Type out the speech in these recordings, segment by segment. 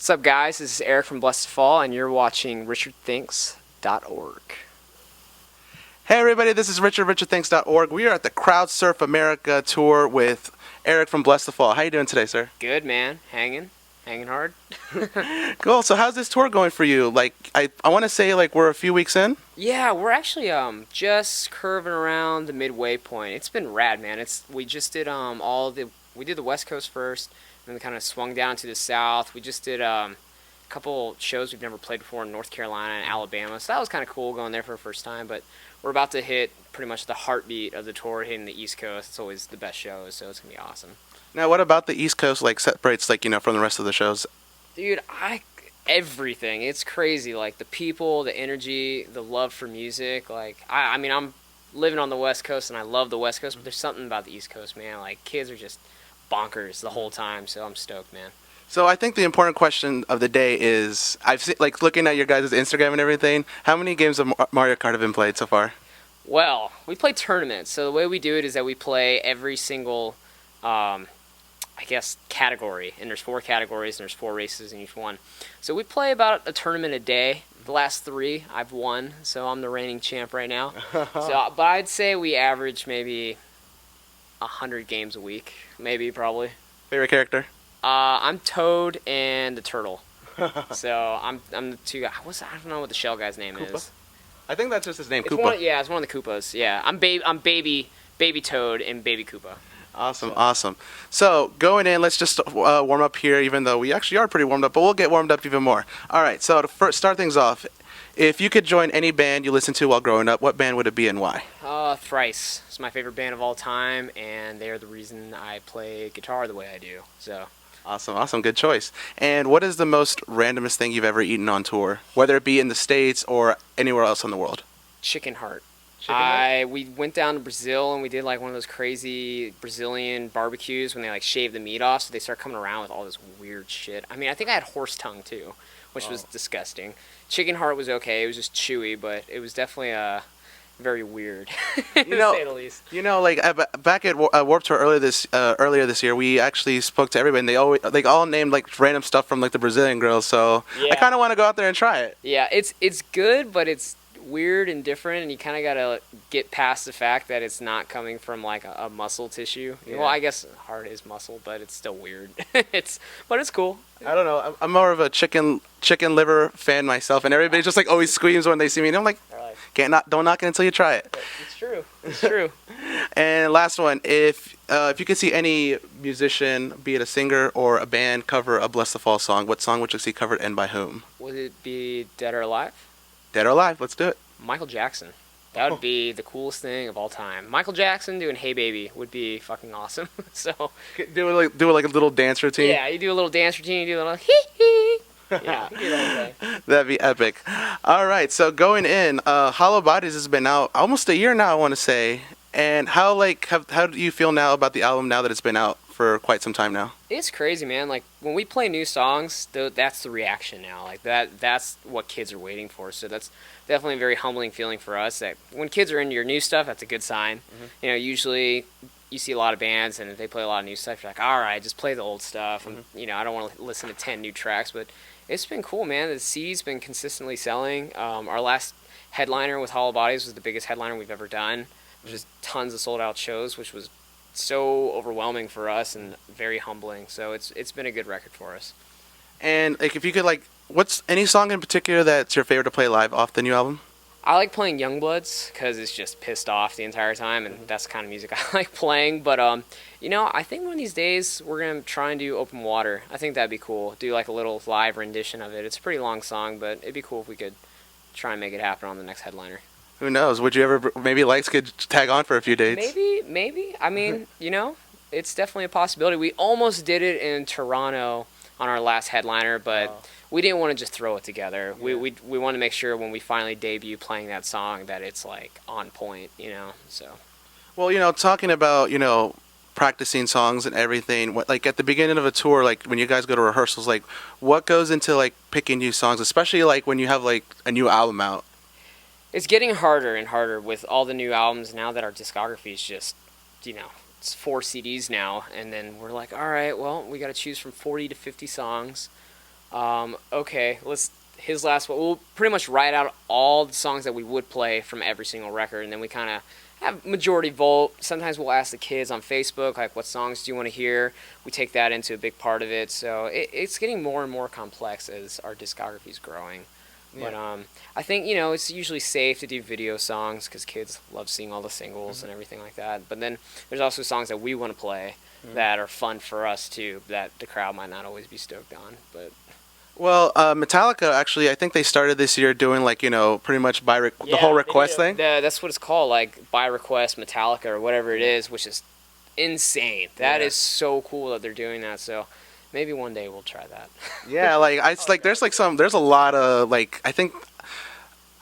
What's up, guys? This is Eric from Blessthefall, and you're watching RichardThinks.org. Hey everybody, this is Richard, RichardThinks.org. We are at the Crowd Surf America tour with Eric from Blessthefall. How you doing today, sir? Good, man. Hanging hard. Cool. So how's this tour going for you? Like, I want to say like we're a few weeks in. Yeah, we're actually just curving around the midway point. It's been rad, man. We just did we did the West Coast first, and then we kind of swung down to the South. We just did a couple shows we've never played before in North Carolina and Alabama, so that was kind of cool going there for the first time. But we're about to hit pretty much the heartbeat of the tour, hitting the East Coast. It's always the best shows, so it's gonna be awesome. Now, what about the East Coast like separates like from the rest of the shows? Dude, everything. It's crazy. Like the people, the energy, the love for music. Like I mean, I'm living on the West Coast and I love the West Coast, but there's something about the East Coast, man. Like kids are just bonkers the whole time, so I'm stoked, man. So I think the important question of the day is, I've seen, like looking at your guys' Instagram and everything, how many games of Mario Kart have been played so far? Well, we play tournaments. So the way we do it is that we play every single category, and there's 4 categories, and there's 4 races in each one. So we play about a tournament a day. The last 3 I've won, so I'm the reigning champ right now. But I'd say we average maybe 100 games a week, probably. Favorite character? I'm Toad and the Turtle. So I'm the 2 guys. I don't know what the shell guy's name Koopa? is. I think that's just his name, Koopa. It's one of the Koopas. Yeah, I'm baby Toad and baby Koopa. Awesome. So going in, let's just warm up here, even though we actually are pretty warmed up, but we'll get warmed up even more. All right, so to start things off, if you could join any band you listened to while growing up, what band would it be and why? Thrice. It's my favorite band of all time, and they're the reason I play guitar the way I do. So. Awesome, good choice. And what is the most randomest thing you've ever eaten on tour, whether it be in the States or anywhere else in the world? Chicken heart. Heart? We went down to Brazil and we did like one of those crazy Brazilian barbecues when they like shave the meat off, so they start coming around with all this weird shit. I mean, I think I had horse tongue too, which was disgusting. Chicken heart was okay; it was just chewy, but it was definitely very weird, to say the least. Like back at Warped Tour earlier this year, we actually spoke to everybody, and they all named like random stuff from like the Brazilian grills. So yeah. I kind of want to go out there and try it. Yeah, it's good, but it's weird and different, and you kind of gotta get past the fact that it's not coming from like a muscle tissue. Yeah. Well, I guess heart is muscle, but it's still weird. But it's cool. I don't know. I'm more of a chicken liver fan myself, and everybody just like always screams when they see me. And I'm like, don't knock it until you try it. It's true. And last one, if you could see any musician, be it a singer or a band, cover a Blessthefall song, what song would you see covered and by whom? Would it be Dead or Alive? Dead or Alive, let's do it. Michael Jackson. That would be the coolest thing of all time. Michael Jackson doing "Hey Baby" would be fucking awesome. So do like a little dance routine. Yeah, you do a little dance routine. You do a little hee hee. Yeah, you do that thing. That'd be epic. All right, so going in, Hollow Bodies has been out almost a year now, I want to say. And how do you feel now about the album now that it's been out for quite some time now? It's crazy, man. Like when we play new songs, that's the reaction now. Like that's what kids are waiting for. So that's definitely a very humbling feeling for us. That when kids are into your new stuff, that's a good sign. Mm-hmm. Usually you see a lot of bands and if they play a lot of new stuff, you're like, all right, just play the old stuff. Mm-hmm. And I don't want to listen to 10 new tracks, but it's been cool, man. The CD's been consistently selling. Our last headliner with Hollow Bodies was the biggest headliner we've ever done. There's just tons of sold out shows, which was so overwhelming for us and very humbling. So it's been a good record for us. And like, if you could what's any song in particular that's your favorite to play live off the new album? I like playing Youngbloods because it's just pissed off the entire time, and that's the kind of music I like playing. But I think one of these days we're gonna try and do Open Water. I think that'd be cool. Do like a little live rendition of it. It's a pretty long song, but it'd be cool if we could try and make it happen on the next headliner. Who knows? Would you ever, maybe Lights could tag on for a few dates? Maybe. I mean, it's definitely a possibility. We almost did it in Toronto on our last headliner, but we didn't want to just throw it together. Yeah. We want to make sure when we finally debut playing that song that it's like on point, so. Well, talking about, practicing songs and everything, like at the beginning of a tour, like when you guys go to rehearsals, like what goes into like picking new songs, especially like when you have like a new album out? It's getting harder and harder with all the new albums now that our discography is just, it's 4 CDs now, and then we're like, all right, well, we got to choose from 40 to 50 songs. Okay, his last one. We'll pretty much write out all the songs that we would play from every single record, and then we kind of have majority vote. Sometimes we'll ask the kids on Facebook, like, what songs do you want to hear? We take that into a big part of it. So it's getting more and more complex as our discography is growing. Yeah. But I think, it's usually safe to do video songs because kids love seeing all the singles and everything like that. But then there's also songs that we want to play that are fun for us too, that the crowd might not always be stoked on. But Well, Metallica, actually, I think they started this year doing, like, pretty much the whole request thing. That's what it's called, like, by request Metallica or whatever it is, which is insane. That is so cool that they're doing that, so maybe one day we'll try that. Yeah, there's a lot of, like, I think,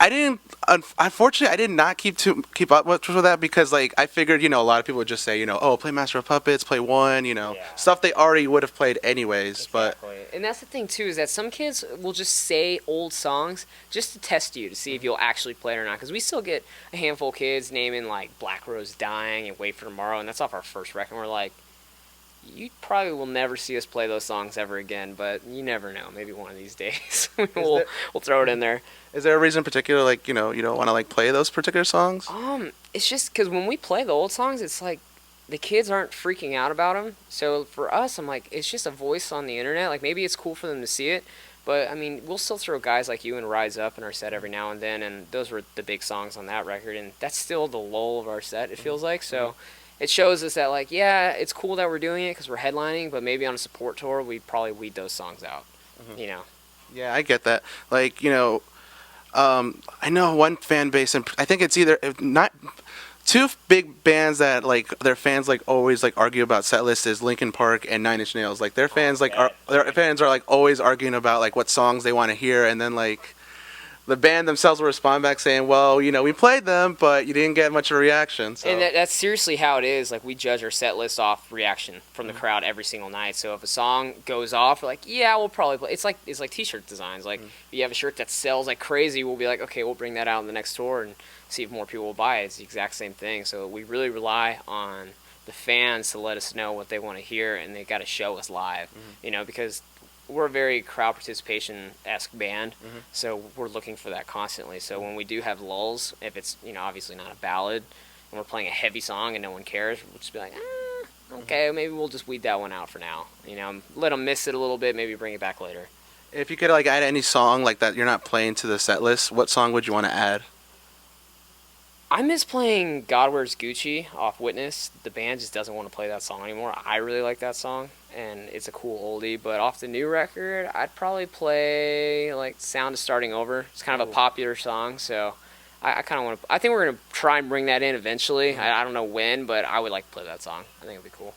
unfortunately, I did not keep up much with that because, like, I figured, a lot of people would just say, oh, play Master of Puppets, play one, stuff they already would have played anyways. Exactly. And that's the thing, too, is that some kids will just say old songs just to test you, to see if you'll actually play it or not. Because we still get a handful of kids naming, like, Black Rose Dying and Wait for Tomorrow, and that's off our first record. And we're like, you probably will never see us play those songs ever again, but you never know. Maybe one of these days we'll throw it in there. Is there a reason in particular, like, you don't want to, like, play those particular songs? It's just because when we play the old songs, it's like the kids aren't freaking out about them. So for us, I'm like, it's just a voice on the internet. Like, maybe it's cool for them to see it, but I mean, we'll still throw guys like you and Rise Up in our set every now and then, and those were the big songs on that record, and that's still the lull of our set, it feels like. So it shows us that, like, yeah, it's cool that we're doing it because we're headlining, but maybe on a support tour, we'd probably weed those songs out, Yeah, I get that. Like, I know one fan base, and I think it's either not two big bands that, like, their fans, like, always, like, argue about set lists is Linkin Park and Nine Inch Nails. Like, their fans, like, are like always arguing about, like, what songs they want to hear, and then, like, the band themselves will respond back saying, well, we played them, but you didn't get much of a reaction. So. And that's seriously how it is. Like, we judge our set list off reaction from the crowd every single night. So if a song goes off, we're like, yeah, we'll probably play. It's like T-shirt designs. Like, if you have a shirt that sells like crazy, we'll be like, okay, we'll bring that out in the next tour and see if more people will buy it. It's the exact same thing. So we really rely on the fans to let us know what they want to hear, and they got to show us live, because we're a very crowd participation-esque band, so we're looking for that constantly. So when we do have lulls, if it's, obviously not a ballad, and we're playing a heavy song and no one cares, we'll just be like, okay, maybe we'll just weed that one out for now. Let them miss it a little bit, maybe bring it back later. If you could, like, add any song like that you're not playing to the set list, what song would you want to add? I miss playing God Wears Gucci off Witness. The band just doesn't want to play that song anymore. I really like that song, and it's a cool oldie. But off the new record, I'd probably play, like, Sound is Starting Over. It's kind of a popular song, so I kind of want to. I think we're going to try and bring that in eventually. I don't know when, but I would like to play that song. I think it would be cool.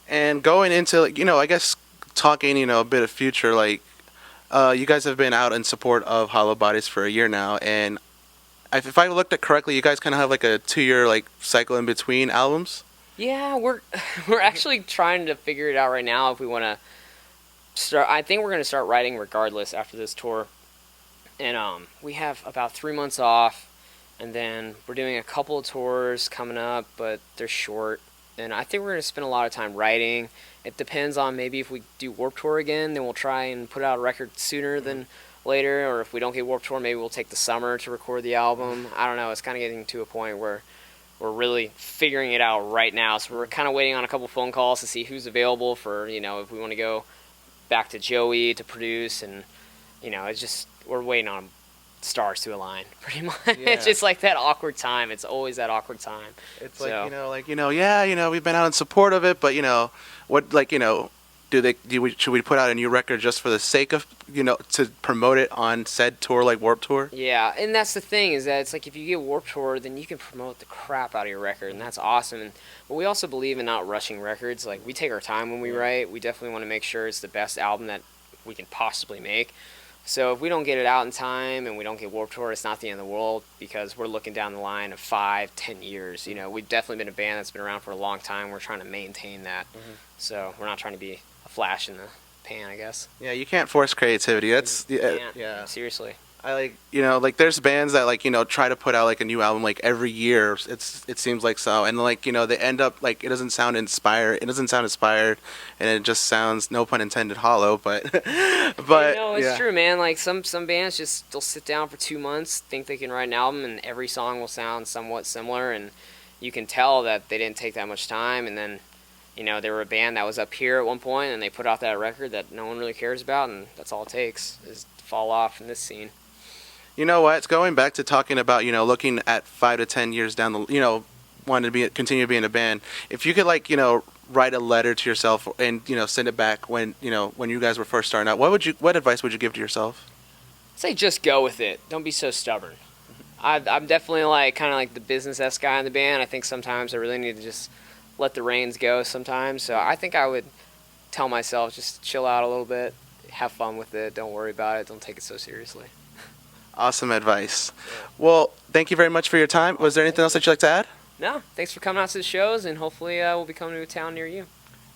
And going into, like, I guess talking, a bit of future, like, you guys have been out in support of Hollow Bodies for a year now, and if I looked at correctly, you guys kind of have like a 2-year like cycle in between albums. Yeah, we're actually trying to figure it out right now if we want to start. I think we're going to start writing regardless after this tour, and we have about 3 months off, and then we're doing a couple of tours coming up, but they're short, and I think we're going to spend a lot of time writing. It depends on maybe if we do Warped Tour again, then we'll try and put out a record sooner than later, or if we don't get Warped Tour, maybe we'll take the summer to record the album. I don't know. It's kind of getting to a point where we're really figuring it out right now. So we're kind of waiting on a couple phone calls to see who's available for, if we want to go back to Joey to produce, and, it's just, we're waiting on stars to align, pretty much. Yeah. It's just like that awkward time. It's always that awkward time. It's so, we've been out in support of it, but, should we put out a new record just for the sake of, to promote it on said tour like Warped Tour? Yeah, and that's the thing, is that it's like if you get Warped Tour, then you can promote the crap out of your record, and that's awesome. But we also believe in not rushing records. Like, we take our time when we write. We definitely want to make sure it's the best album that we can possibly make. So if we don't get it out in time and we don't get Warped Tour, it's not the end of the world, because we're looking down the line of 5-10 years. We've definitely been a band that's been around for a long time. We're trying to maintain that. So we're not trying to be a flash in the pan, I guess. Yeah, you can't force creativity. That's yeah, seriously. I like, like there's bands that like, try to put out like a new album like every year. It seems like so, and like, they end up like it doesn't sound inspired. It doesn't sound inspired, and it just sounds, no pun intended, hollow. But it's true, man. Like some bands just they'll sit down for 2 months, think they can write an album, and every song will sound somewhat similar, and you can tell that they didn't take that much time. And then, they were a band that was up here at one point, and they put out that record that no one really cares about, and that's all it takes is to fall off in this scene. You know what? It's going back to talking about, looking at 5 to 10 years down the, wanting to continue to be in a band. If you could, like, write a letter to yourself and, send it back when you guys were first starting out, what advice would you give to yourself? Say just go with it. Don't be so stubborn. I'm definitely like kind of like the business guy in the band. I think sometimes I really need to just let the reins go sometimes. So I think I would tell myself just chill out a little bit, have fun with it, don't worry about it, don't take it so seriously. Awesome advice. Well, thank you very much for your time. Was there anything else that you'd like to add? No, thanks for coming out to the shows, and hopefully we'll be coming to a town near you.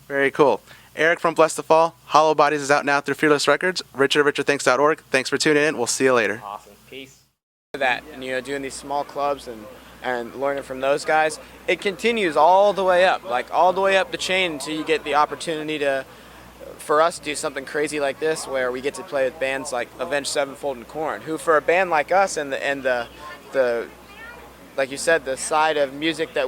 Very cool. Eric from Blessthefall. Hollow Bodies is out now through Fearless Records. Richard, RichardThinks.org. Thanks for tuning in. We'll see you later. Awesome. Peace. That, and doing these small clubs and learning from those guys, it continues all the way up, like all the way up the chain until you get the opportunity for us to do something crazy like this, where we get to play with bands like Avenged Sevenfold and Korn, who for a band like us and the like you said, the side of music that